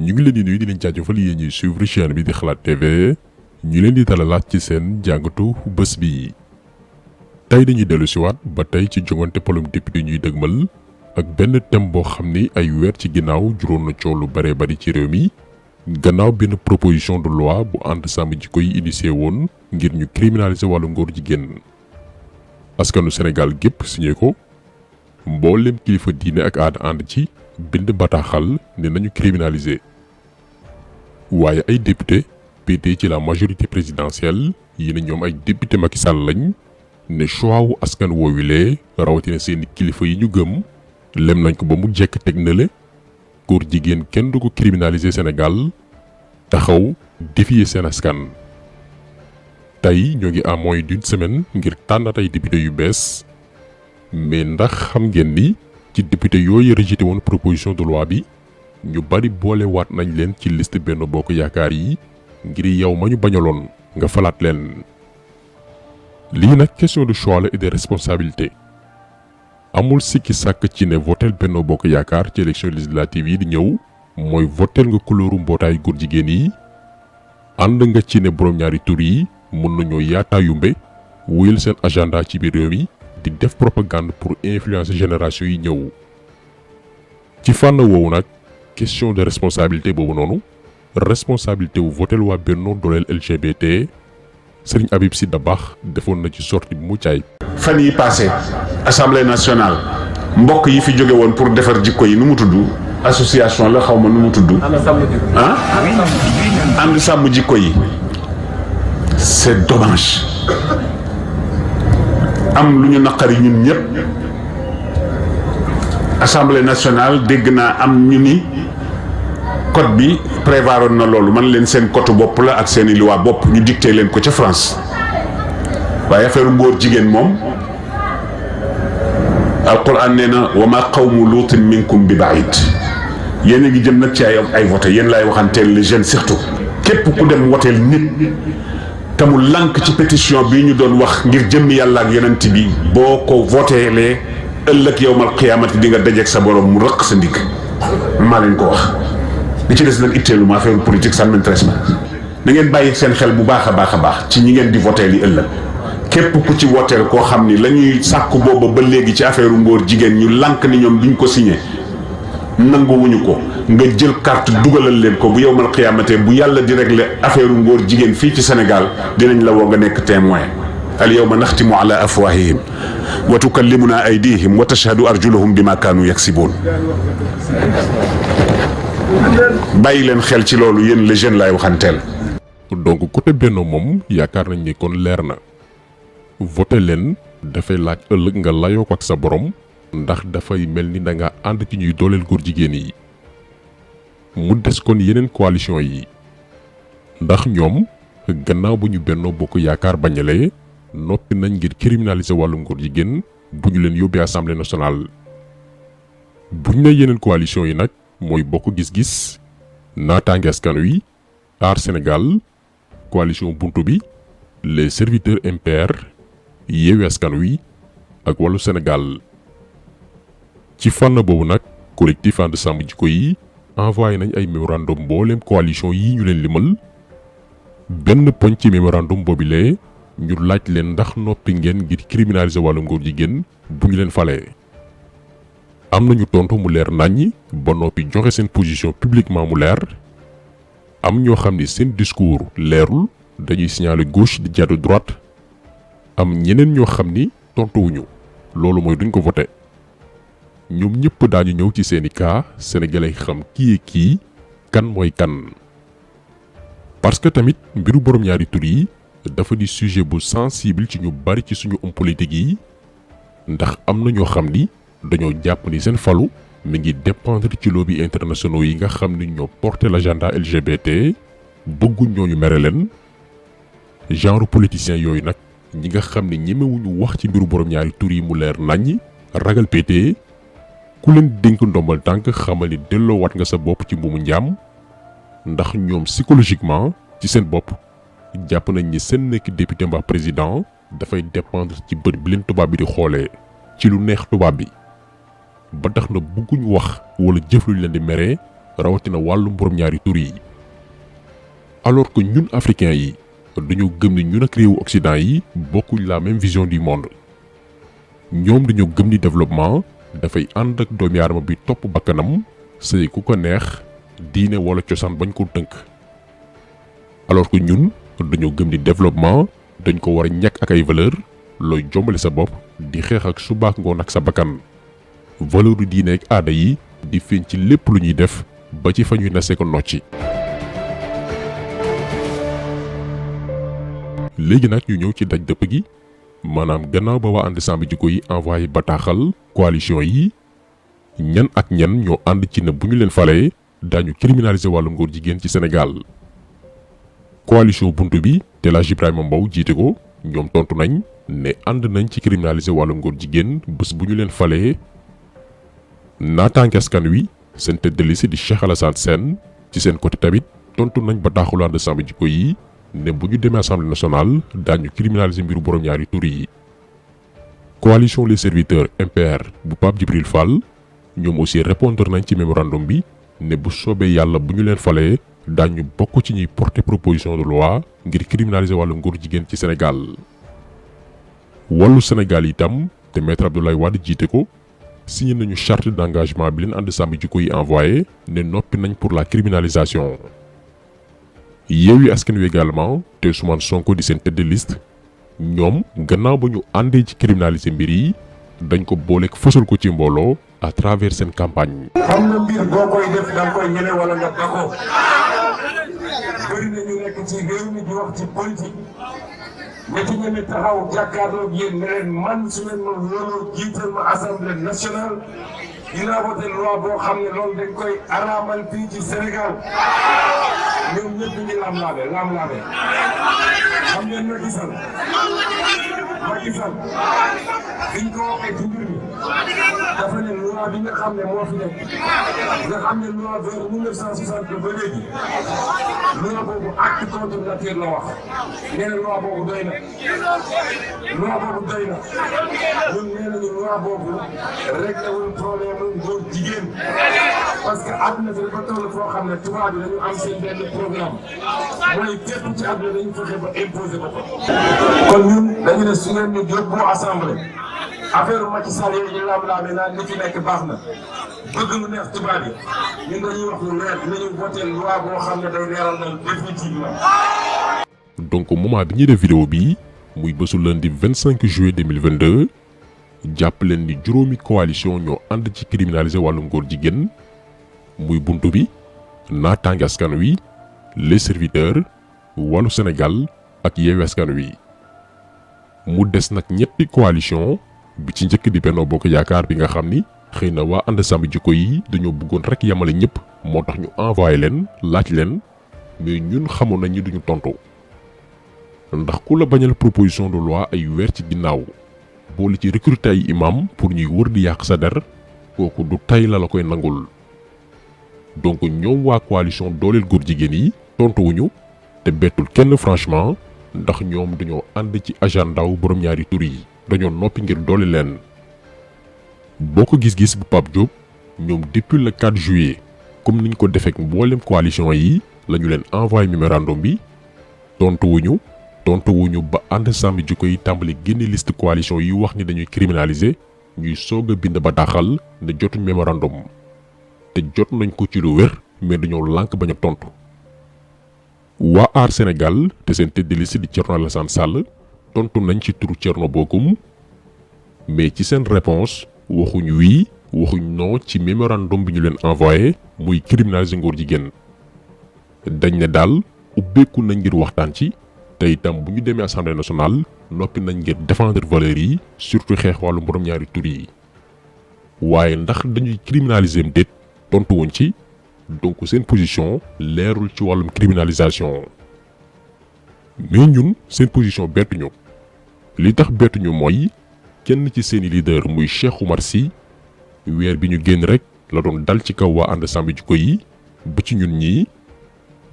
ñu ngi leen di nuyu di leen jaajëfal yéen ñuy suivre chaîne bi di xalaat TV ñu leen di dalalaat ci seen jàngatu bés bi. tey dañuy dellu si waat ba tey ci jongante palum député ñuy dëgmal ak benn thème boo xam ni ay weer ci ginnaaw juróon na coow lu bare bari ci réew mi gannaaw benn proposition de loi bu ànd sàmm jikko yi initié woon ngir ñu criminaliser wàllu ngóor jigéen. askanu Sénégal gépp signé ko mboolem kilifa diine ak aada ànd ci bind bataaxal ne nañu criminaliser. waaye ay député pété ci la majorité présidentielle yi ne ñoom ay député Macky Sall lañ ne choix wu askan woowilee rawatina seeni kilifa yi ñu gëm lem nañ ko ba mu jekk teg na le góor jigéen kenn du ko criminaliser Sénégal taxaw défier seen askan. tey ñoo ngi à moins d'une semaine ngir tànnat ay député yu bees mais ndax xam ngeen ni ci député yooyu rejeté woon proposition de loi bi ñu bari boole waat nañ leen ci liste Benno Bokk Yaakaar yi ngir yow ma ñu bañaloon nga falaat leen. lii nag question de choix la et de responsabilité amul sikki sàkk ci ne votel Benno Bokk Yaakaar ci élection législative yi di ñëw mooy votel nga couleur mbootaayu góor jigéen yi ànd nga ci ne borom ñaari tur yi mën nañoo yaataayumbe wuyal seen agenda ci biir réew mi di def propagande pour influencer génération yi ñëw. ci fànn woowu nag question de responsabilité boobu noonu responsabilité wu votel waa Benno dooleel LGBT Serigne Habib Sy Dabakh defoon na ci sortie bu mucc ayib. fan yi passé assemblée nationale mbokk yi fi jóge woon pour defar jikko yi nu mu tudd association la xaw ma nu mu tudd. ah ànd sàmm jikko yi. c'est dommage am lu ñu naqari ñun ñëpp assemblée nationale dégg naa am ñu ni code bi prévoiroon na loolu man leen seen code bopp la ak seeni loi bopp ñu dicté leen ko ca France waaye affaire ngóor jigéen moom alquran nee na wa ma qawmu luutin minkum bi baid yéen a ngi jëm nag ci ay voté yéen laay waxanteel les jeunes surtout képp ku dem woteel nit te mu lànk ci pétition bii ñu doon wax ngir jëmmi yàlla ak yonent bi boo ko voteelee ëllëg yowmal qiyaamati di nga dajeeg sa borom mu rëq sa ndigg maa leen ko wax. li ci des nag itteelu ma affaire politique ça m'intéresse pas na ngeen bàyyi seen xel bu baax a baax ci ñi ngeen di voteel yi ëllëg képp ku ci voteel koo xam ni la ñuy sàkku booba ba léegi ci affaire ngóor jigéen ñu lànk ni ñoom duñ ko signé nanguwuñu ko nga jël carte dugalal leen ko bu yowmal qiyaamate bu yàlla di régler affaire ngóor jigéen fii ci Sénégal dinañ la woo nga nekk témoin al yawma naxtimu ala afwahihim wa tukallimuna aydihim wa tashhadu arjuluhum bima kaanu yaksibuun. bàyyi leen xel ci loolu yéen les jeunes laay waxanteel. donc côté Benno moom yaakaar nañ ni kon leer na voté leen dafay laaj ëllëg nga layoo ko ak sa borom ndax dafay mel ni da nga ànd ci ñuy dooleel góor jigéen yi. mu des kon yeneen coalition yi ndax ñoom gannaaw bu ñu Benno Bokk Yaakaar bañalee noppi nañ ngir criminaliser wàllu ngóor jigéen bu ñu leen yóbbee assemblée nationale. bu ñu ne yeneen coalition yi nag mooy bokk gis-gis naataange askan wi aar Sénégal coalition buntu bi les serviteurs MPR yeewi askan wi ak wàllu Sénégal. ci fànn boobu nag collectif ànd sàmm jikko yi envoyé nañ ay mémorandum mbooleem coalition yi ñu leen limal benn poñ ci mémorandum boobilee ñu laaj leen ndax noppi ngeen ngir criminaliser wàllu ngóor jigéen bu ñu leen falee. am nañu tontu mu leer naññi ba noppi joxe seen position publiquement mu leer am ñoo xam ni seen discours leerul dañuy signaler gauche di jàddu droite am ñeneen ñoo xam ni tontuwuñu loolu mooy duñ ko voté. ñoom ñëpp daañu ñëw ci seeni cas sénégalais xam kii kan mooy kan. parce que tamit mbiru borom ñaari tur yi dafa di sujet bu sensible ci ñu bari ci suñu homme politique yi ndax am na ñoo xam ni dañoo jàpp ni seen falu mi ngi dépendre ci lobby internationaux yi nga xam ni ñoo porté l'agenda LGBT bëgguñ ñooñu mere leen. genre politicien yooyu nag ñi nga xam ni ñemewuñu wax ci mbiru borom ñaari tur yi mu leer naññi ragal pété ku leen dénk ndombal tànk xamal ni delloowaat nga sa bopp ci mbuumu njaam ndax ñoom psychologiquement ci seen bopp jàpp nañ ni seen nekk député mbaa président dafay dépendre ci bët bi leen tubaab bi di xoolee ci lu neex tubaab bi ba tax na bëgguñ wax wala jëf luñ leen di meree rawatina wàllum borom ñaari tur yi. alors que ñun africains yi dañoo gëm ni ñun ak réewu Occident yi bokkuñ la même vision du monde. ñoom dañoo gëm ni développement dafay ànd ak doomi aadama bi topp bakkanam sëy ku ko neex diine wala cosaan bañ ko tënk. alors que ñun dañoo gëm ni développement dañ ko war a ñàkk ak ay valeur looy jombale sa bopp di xeex ak subaak ngoon ak sa bakkan. valeur du diine ak aada yi di feeñ ci lépp lu ñuy def ba ci fa ñuy nasee ko nocci. léegi nag ñu ñëw ci daj dëpp gi maanaam gannaaw ba waa ànd sàmm jikko yi envoyé bataaxal coalition yi ñan ak ñan ñoo ànd ci ne bu ñu leen falee daañu criminaliser wàllum góor jigéen ci Sénégal. coalition buntu bi te El Hadj Ibrahima Mbow jiite ko ñoom tontu nañ ne ànd nañ ci criminaliser wàllum góor jigéen bés bu ñu leen falee. naataange askan wi seen tête de liste di Cheikh Alassane Sène ci seen côté tamit tontu nañ bataaxalu ànd sàmm jikko yi ne bu ñu demee assemblée nationale daañu criminaliser mbiru borom ñaari tur yi. coalition les serviteurs MPR bu Pape Djibril Fall ñoom aussi répondre nañ ci mémorandum bi ne bu soobee yàlla bu ñu leen falee daañu bokk ci ñuy porter proposition de loi ngir criminaliser wàllum góor jigéen ci Sénégal. wàllu Sénégal itam te maître Abdoulaye Wade jiite ko signé nañu charte d'engagement bi leen ànd sàmm jikko yi envoyé ne noppi nañ pour la criminalisation. Yewwi Askan Wi également te Ousmane Sonko di seen tête de liste ñoom gannaaw ba ñu àndee ci criminaliser mbir yi dañ ko booleeg fësal ko ci mbooloo à travers seen campagne. xam na mbir boo koy def da nga koy ñeme wala nga bako bëri na ñu nekk ci réew mi di wax ci politique ña ci ñeme taxaw jàkkaarloog yéen ne leen man su leen ma wóoloo jiital ma assemblée nationale dinaa voté loi boo xam ne loolu dañ koy araamal fii ci Sénégal ñoom ñëpp ñu ngi lam-laame xam ngeen Macky Sall biñ ko waxee ci mbir mi dafa ne loi bi nga xam ne moo fi nekk nga xam ne loi vers 1960 ba léegi loi boobu acte contre nature la wax nee na loi boobu doy na ñun nee nañu loi boobu réglé wul problème góor jigéen parce que àdduna si dafa toll foo xam ne tubaab bi dañu am seen benn programme mooy képp ci àdduna dañu fexe ba imposer ko kon ñun dañu ne su ngeen ñu yóbbu assemblée affaire Macky Sall yooyu ñu laam-laamee naan li fi nekk baax na bëgg lu neex tubaab yi ñun dañuy wax lu leer dinañu voté loi boo xam ne day leeral na définitivement. donc moment bi ñuy def vidéo bi muy bésu lundi 25 juillet 2022 jàpp leen ni juróomi coalition ñoo ànd ci criminaliser wàllum góor jigéen muy buntu bi naataange askan wi les serviteurs wàllu Sénégal ak Yewwi Askan Wi. mu des nag ñetti coalition bi ci njëkk di Benno Bokk Yaakaar bi nga xam ni xëy na waa ànd sàmm jikko yi dañoo bëggoon rek yamale ñëpp moo tax ñu envoyé leen laaj leen mais ñun xamoon nañ ni duñu tontu ndax ku la bañal proposition de loi ay weer ci ginnaaw boole ci recruter ay imam pour ñuy wër di yàq sa der kooku du tay la koy nangul. donc ñoom waa coalition dooleel góor jigéen yi tontuwuñu te bettul kenn franchement ndax ñoom dañoo ànd ci agenda wu borom ñaari tur yi dañoo noppi ngir doole leen. boo ko gis-gis bu Pape Diop ñoom depuis le 4 juillet comme niñ ko defeek mboolem coalition yi lañu leen envoyé mémorandum bi tontuwuñu ba ànd sàmm jikko yi tàmbali génne liste coalition yi wax ni dañuy criminaliser ñuy soog a bind bataaxal ne jotuñ mémorandum te jot nañ ko ci lu wér mais dañoo lànk bañ a tontu. waa Aar Sénégal te seen tête de liste di Thierno Alassane Sall tontu nañ ci turu Thierno Bocoum mais ci seen réponse waxuñ oui waxuñ non ci mémorandum bi ñu leen envoyé muy criminaliser ngóor jigéen. dañ ne daal ubbeeku nañ ngir waxtaan ci te itam bu ñu demee assemblée nationale noppi nañ ngir défendre valeurs yi surtout xeex wàllu borom ñaari tur yi. waaye ndax dañuy criminaliser am déet tontu wuñ ci donc seen position leerul ci wàllum criminalisation. mais ñun seen position bettuñu li tax bettuñu mooy kenn ci seeni leader muy Cheikh Oumar Sy weer bi ñu génn rek la doon dal ci kaw waa ànd sàmm jikko yi ba ci ñun ñii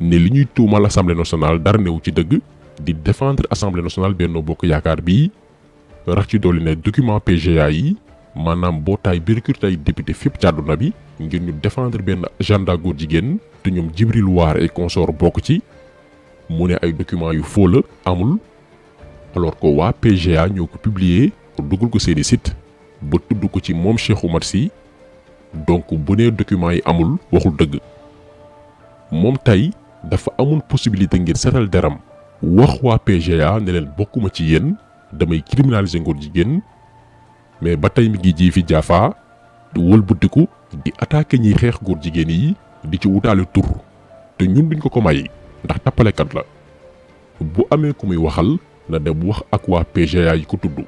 ne li ñuy tuumal assemblée nationale dara newu ci dëgg di défendre assemblée nationale Benno Bokk Yaakaar bi rax ci dolli ne document PGA yi maanaam mbootaay bi recruté ay député fépp ci àdduna bi ngir ñu défendre benn agenda góor jigéen te ñoom Djibril War et consort bokk ci mu ne ay documents yu faux la amul alors que waa PGA ñoo ko publier dugal ko seeni site ba tudd ko ci moom Cheikh Oumar Sy donc bu nee documents yi amul waxul dëgg moom tey dafa amoon possibilité ngir setal deram wax waa PGA ne leen bokkuma ci yéen damay criminaliser ngóor jigéen mais ba tey mi ngi ji fi jaafa di wëlbatiku di attaquer ñiy xeex góor jigéen yi di ci wutaale tur te ñun duñ ko may ndax tappalekat la bu amee ku muy waxal na dem wax ak waa PGA yi ko tudd.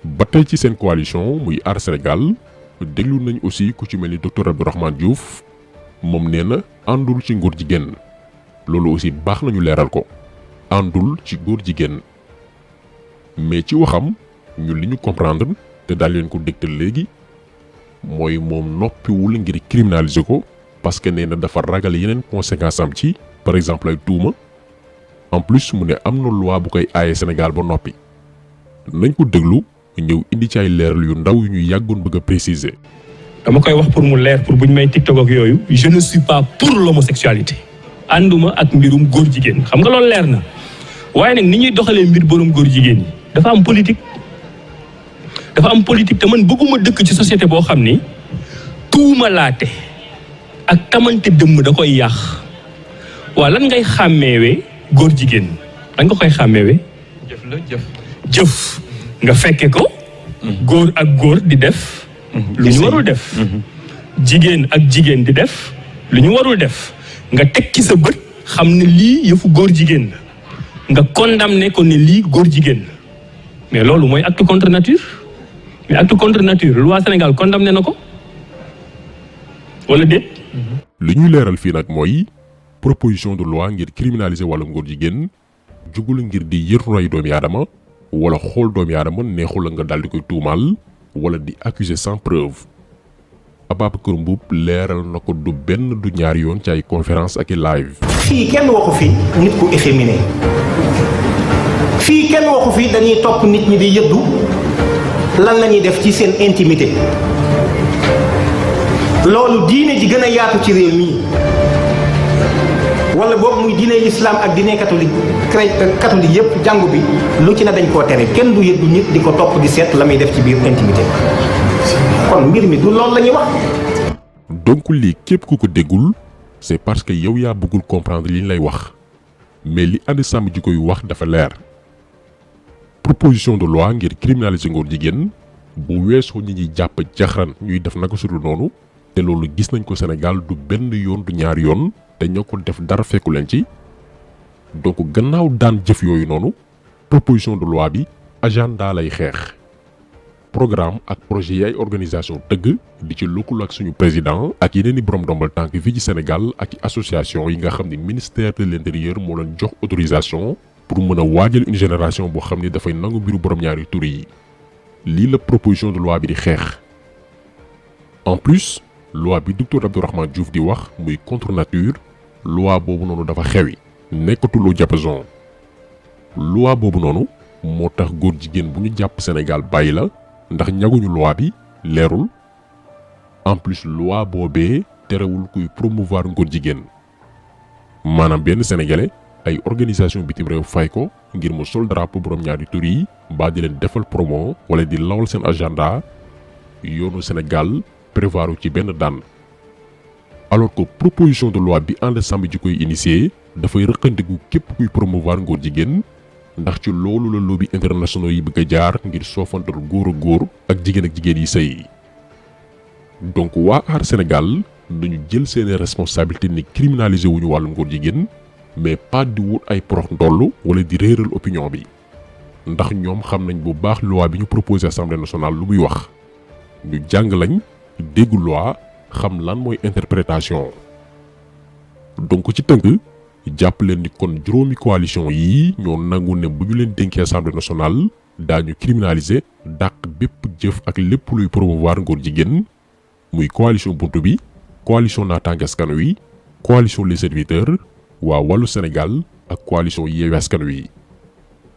ba tey ci seen coalition muy Aar Sénégal déglu nañ aussi ku ci mel ni docteur Abdourahmane Diouf moom nee na àndul ci ngóor jigéen loolu aussi baax nañu leeral ko àndul ci góor jigéen mais ci waxam ñun li ñu comprendre te daal leen ko dégtal léegi mooy moom noppiwul ngir criminaliser ko parce que nee na dafa ragal yeneen conséquences am ci par exemple ay tuuma en plus mu ne am na loi bu koy aaye Sénégal ba noppi nañ ko déglu ñëw indi ci ay leeral yu ndaw yu ñu yàggoon bëgg a préciser. dama koy wax pour mu leer pour buñ may TikTok ak yooyu je ne suis pas pour l'homosexualité ànduma ak mbirum góor jigéen xam nga loolu leer na waaye nag ni ñuy doxalee mbir borom góor jigéen yi dafa am politique te man bëgguma dëkk ci société boo xam ni tuuma laate ak tamante dëmm da koy yàq waa lan ngay xàmmeewee góor jigéen lan nga koy xàmmeewee jëf nga fekke ko góor ak góor di def lu ñu warul def jigéen ak jigéen di def lu ñu warul def nga teg ci sa bët xam ne lii yëfu góor jigéen la nga condamné ko ne lii góor jigéen la mais loolu mooy acte contre nature mais acte contre nature loi Sénégal condamné na ko wala déet. li ñuy leeral fii nag mooy proposition de loi ngir criminaliser wàllum góor jigéen jugul ngir di yërndu doomi aadama wala xool doomi aadama neexul la nga daal di koy tuumaal wala di accuser sans preuve. Ababacar Mboup leeral na ko du benn du ñaari yoon ci ay conférence ak i live. fii kenn waxu fi nit ku efféminé fii kenn waxu fi dañuy topp nit ñi di yëddu lan la ñuy def ci seen intimité loolu diine ji gën a yaatu ci réew mi wala boobu muy diine l'islam ak diine catholique yépp jàngu bi lu ci na dañ koo tere kenn du yëddu nit di ko topp di seet la muy def ci biir intimité kon mbir mi du loolu la ñuy wax. donc lii képp ku ko déggul c'est parce que yow yaa bëggul comprendre li ñu lay wax mais li ànd sàmm ji koy wax dafa leer. proposition de loi ngir criminaliser ngóor jigéen bu weesoo ñi ñuy jàpp jaxran ñuy def naka sudul noonu te loolu gis nañ ko Sénégal du benn yoon du ñaari yoon te ñoo ko def dara fekku leen ci donc gannaaw daan jëf yooyu noonu proposition de loi bi agenda lay xeex programme ak projet yi ay organisation tëgg di ci lëkkaloo ak suñu président ak yeneen i borom ndombal tànk fii ci Sénégal ak i association yi nga xam ne ministère de l'intérieur moo leen jox autorisation pour mën a waajal une génération boo xam ne dafay nangu mbiru borom ñaari tur yi lii la proposition de loi bi di xeex. en plus loi bi docteur Abdourahmane Diouf di wax muy contre nature loi boobu noonu dafa xewi nekkatuloo diapason loi boobu noonu moo tax góor jigéen bu ñu jàpp Sénégal bàyyi la ndax ñaguñu loi bi leerul en plus loi boobee terewul kuy promouvoir ngóor jigéen maanaam benn sénégalais ay organisation bitim réew fay ko ngir mu sol drapeau borom ñaari tur yi mbaa di leen defal promo wala di lawal seen agenda yoonu Sénégal prévoiru ci benn daan alors que proposition de loi bi ànd sàmm ji koy initier dafay rëqandiku képp kuy promouvoir ngóor jigéen ndax ci loolu la lobby internationaux yi bëgg a jaar ngir soofantal góor ak góor ak jigéen yi sëy donc waa Aar Sénégal dañu jël seeni responsabilité ni criminaliser wuñu wàllum ngóor jigéen mais pas di wut ay porox ndoll wala di réeral opinion bi ndax ñoom xam nañ bu baax loi bi ñu proposé assemblée nationale lu muy wax ñu jàng lañ déggu loi xam lan mooy interprétation donc ci tënk jàpp leen ni kon juróomi coalition yii ñoo nangu ne bu ñu leen dénkee assemblée nationale daañu criminaliser dàq bépp jëf ak lépp luy promouvoir ngóor jigéen muy coalition buntu bi coalition naataange askan wi coalition les serviteurs waa wàllu Sénégal ak coalition Yewwi Askan Wi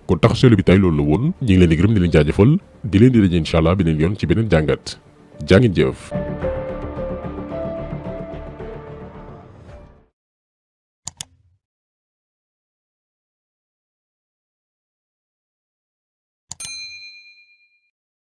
kon tax seetlu bi tey loolu la woon ñu ngi leen di gërëm di leen jaajëfal di leen di daje incha allah beneen yoon ci beneen jàngat jaa ngeen jëf.